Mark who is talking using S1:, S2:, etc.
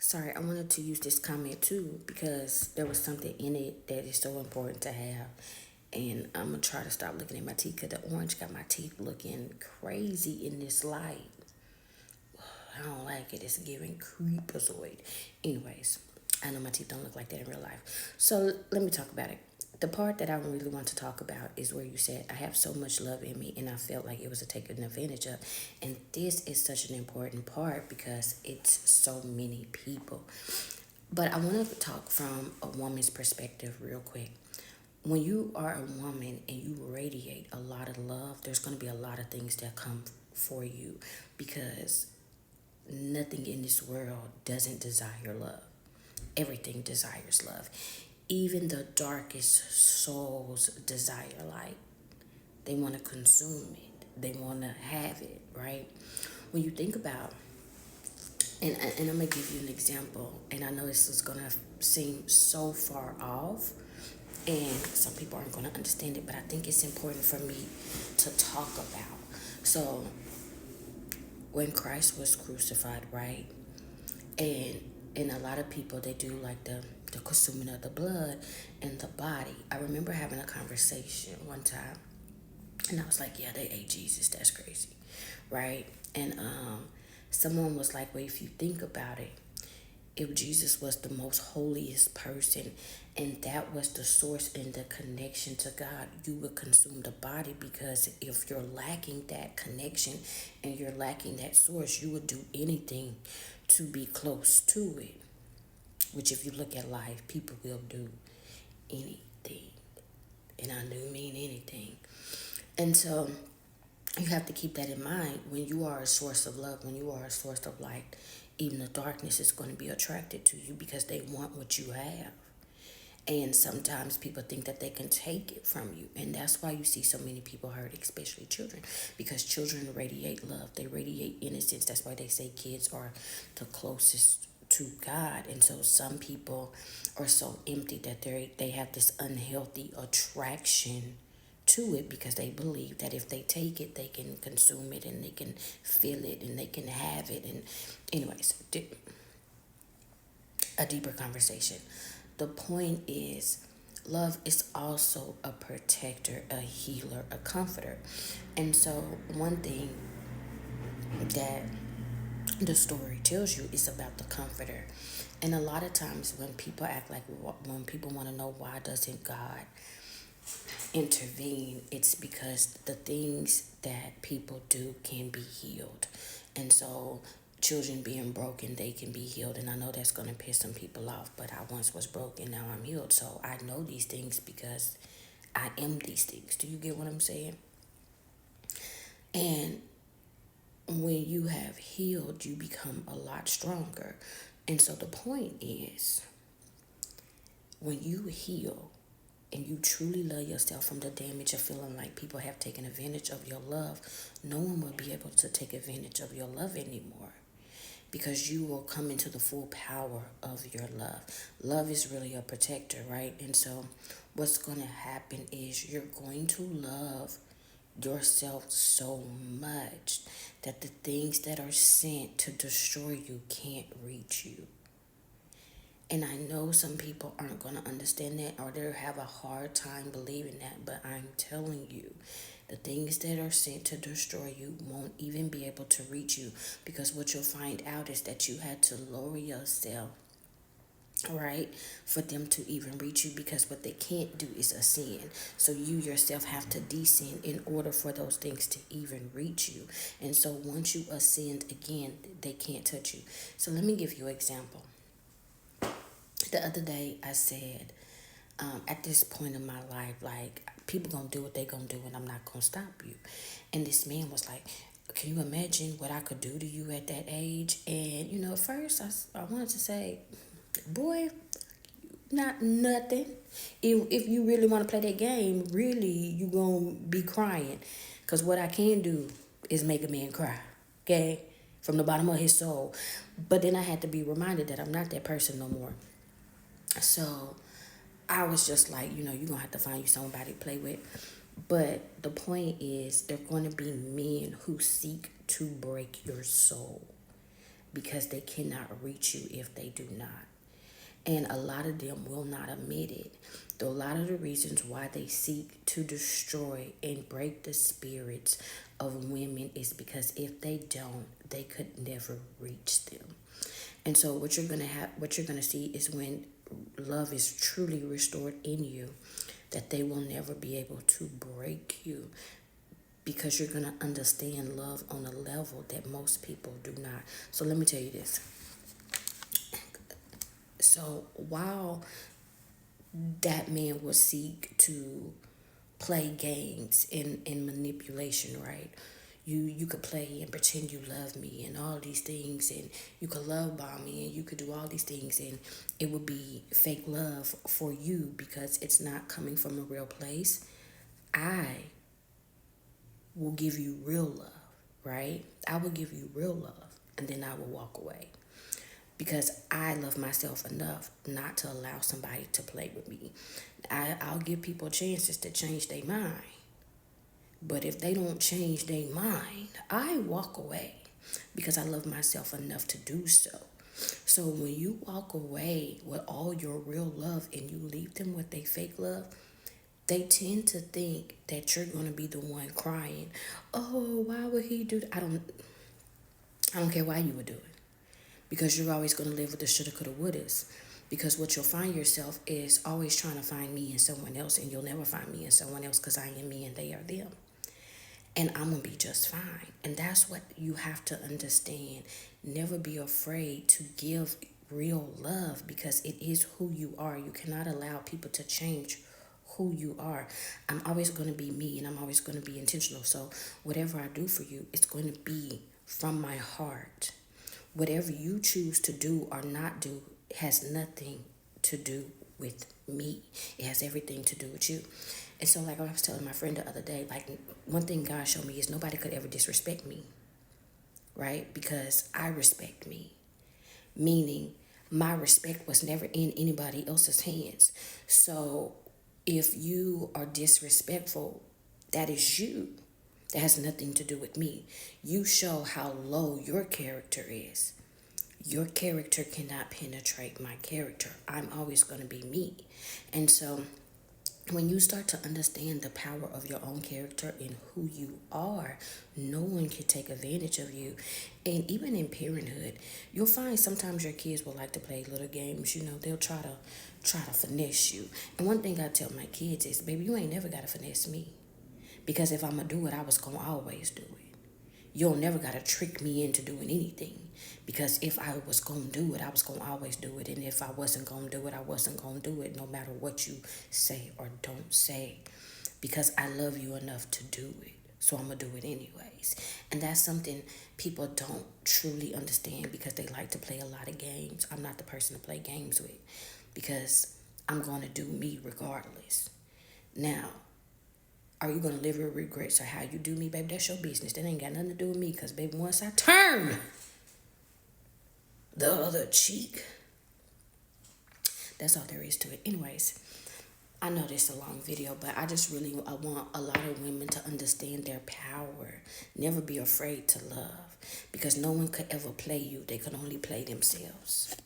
S1: Sorry, I wanted to use this comment too because there was something in it that is so important to have. And I'm going to try to stop looking at my teeth because the orange got my teeth looking crazy in this light. I don't like it. It's giving creepazoid. Anyways, I know my teeth don't look like that in real life. So let me talk about it. The part that I really want to talk about is where you said, I have so much love in me and I felt like it was a taken advantage of. And this is such an important part because it's so many people. But I want to talk from a woman's perspective real quick. When you are a woman and you radiate a lot of love, there's going to be a lot of things that come for you because nothing in this world doesn't desire love. Everything desires love. Even the darkest souls desire light. They want to consume it. They want to have it, right? When you think about, and I'm gonna give you an example, and I know this is gonna seem so far off, and some people aren't gonna understand it, but I think it's important for me to talk about. So, when Christ was crucified, right? and and a lot of people they do like the consuming of the blood and the body. I remember having a conversation one time, and I was like, yeah, they ate Jesus. That's crazy, right? And someone was like, well, if you think about it, if Jesus was the most holiest person and that was the source and the connection to God, you would consume the body because if you're lacking that connection and you're lacking that source, you would do anything to be close to it. Which, if you look at life, people will do anything. And I do mean anything. And so you have to keep that in mind when you are a source of love, when you are a source of light. Even the darkness is going to be attracted to you because they want what you have. And sometimes people think that they can take it from you. And that's why you see so many people hurt, especially children. Because children radiate love, they radiate innocence. That's why they say kids are the closest to God. And so some people are so empty that they have this unhealthy attraction to it because they believe that if they take it, they can consume it and they can feel it and they can have it. And, anyways, a deeper conversation. The point is, love is also a protector, a healer, a comforter. And so, one thing that the story tells you is about the comforter. And a lot of times, when people act like, when people want to know why doesn't God intervene, it's because the things that people do can be healed. And so children being broken, they can be healed. And I know that's going to piss some people off, but I once was broken, now I'm healed. So I know these things because I am these things. Do you get what I'm saying? And when you have healed, you become a lot stronger. And so the point is, when you heal, and you truly love yourself from the damage of feeling like people have taken advantage of your love, no one will be able to take advantage of your love anymore because you will come into the full power of your love. Love is really a protector, right? And so what's going to happen is you're going to love yourself so much that the things that are sent to destroy you can't reach you. And I know some people aren't going to understand that or they'll have a hard time believing that, but I'm telling you, the things that are sent to destroy you won't even be able to reach you because what you'll find out is that you had to lower yourself, right, for them to even reach you because what they can't do is ascend. So you yourself have to descend in order for those things to even reach you. And so once you ascend again, they can't touch you. So let me give you an example. The other day I said, at this point in my life, like people gonna do what they gonna do, and I'm not gonna stop you. And this man was like, "Can you imagine what I could do to you at that age?" And at first I wanted to say, "Boy, not nothing. If you really want to play that game, really you gonna be crying, cause what I can do is make a man cry, okay, from the bottom of his soul." But then I had to be reminded that I'm not that person no more. So I was just like, you're going to have to find you somebody to play with. But the point is, there are going to be men who seek to break your soul. because they cannot reach you if they do not. And a lot of them will not admit it. Though a lot of the reasons why they seek to destroy and break the spirits of women is because if they don't, they could never reach them. And so what you're gonna see is when love is truly restored in you, that they will never be able to break you, because you're gonna understand love on a level that most people do not. So let me tell you this. So while that man will seek to play games in manipulation, right? You could play and pretend you love me and all these things, and you could love bomb me and you could do all these things, and it would be fake love for you because it's not coming from a real place. I will give you real love, right? I will give you real love, and then I will walk away because I love myself enough not to allow somebody to play with me. I'll give people chances to change their mind. But if they don't change their mind, I walk away because I love myself enough to do so. So when you walk away with all your real love and you leave them with their fake love, they tend to think that you're going to be the one crying. Oh, why would he do that? I don't care why you would do it, because you're always going to live with the shoulda, coulda, wouldas. Because what you'll find yourself is always trying to find me in someone else, and you'll never find me in someone else because I am me and they are them. And I'm going to be just fine. And that's what you have to understand. Never be afraid to give real love because it is who you are. You cannot allow people to change who you are. I'm always going to be me, and I'm always going to be intentional. So whatever I do for you, it's going to be from my heart. Whatever you choose to do or not do has nothing to do with me. It has everything to do with you. And so, like I was telling my friend the other day, like, one thing God showed me is nobody could ever disrespect me, right? Because I respect me. Meaning, my respect was never in anybody else's hands. So, if you are disrespectful, that is you. That has nothing to do with me. You show how low your character is. Your character cannot penetrate my character. I'm always going to be me. And so when you start to understand the power of your own character and who you are, no one can take advantage of you. And even in parenthood, you'll find sometimes your kids will like to play little games. You know, they'll try to finesse you. And one thing I tell my kids is, baby, you ain't never got to finesse me. Because if I'm going to do it, I was going to always do it. You'll never got to trick me into doing anything. Because if I was going to do it, I was going to always do it. And if I wasn't going to do it, I wasn't going to do it, no matter what you say or don't say. Because I love you enough to do it. So I'm going to do it anyways. And that's something people don't truly understand because they like to play a lot of games. I'm not the person to play games with because I'm going to do me regardless. Now, are you going to live with regrets or how you do me, baby? That's your business. That ain't got nothing to do with me because, baby, once I turn the other cheek, that's all there is to it. Anyways, I know this is a long video, but I want a lot of women to understand their power. Never be afraid to love because no one could ever play you. They could only play themselves.